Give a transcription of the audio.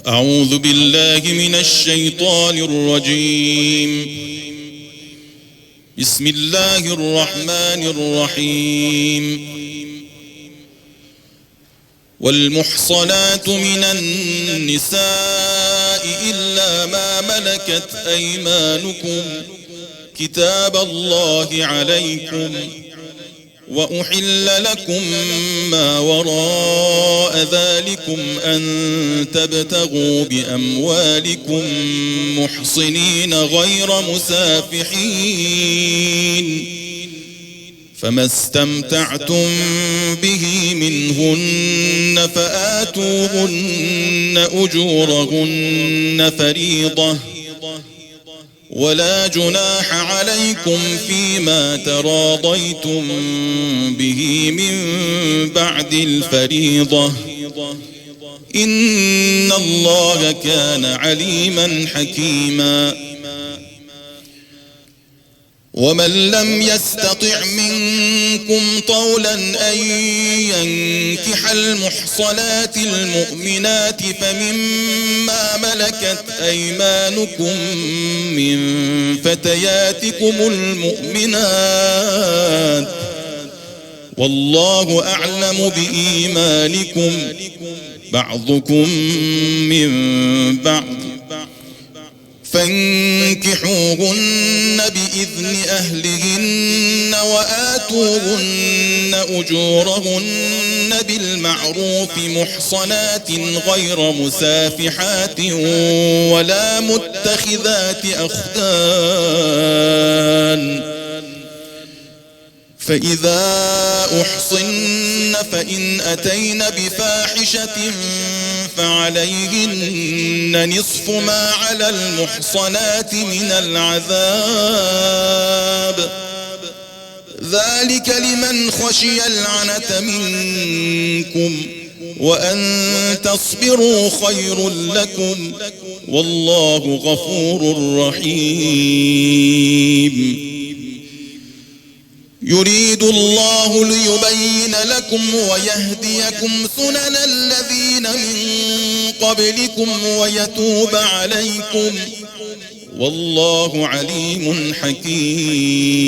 أعوذ بالله من الشيطان الرجيم. بسم الله الرحمن الرحيم. والمحصنات من النساء إلا ما ملكت أيمانكم كتاب الله عليكم، وأحل لكم ما وراء ذلكم أن تبتغوا بأموالكم محصنين غير مسافحين، فما استمتعتم به منهن فآتوهن أجورهن فريضة، ولا جناح عليكم فيما تراضيتم به من بعد الفريضة، إن الله كان عليما حكيما. ومن لم يستطع منكم طولا أن ينكح المحصنات المؤمنات فمما ملكت أيمانكم من فتياتكم المؤمنات، والله أعلم بإيمانكم، بعضكم من بعض، فانكحوهن بإذن أهلهن وآتوهن أجورهن بالمعروف محصنات غير مسافحات ولا متخذات أخدان، فإذا أحصن فإن أتين بفاحشة فعليهن نصف ما على المحصنات من العذاب، ذلك لمن خشي العنة منكم، وأن تصبروا خير لكم، والله غفور رحيم. يريد الله ليبين لكم ويهديكم سنن الذين من قبلكم ويتوب عليكم، والله عليم حكيم.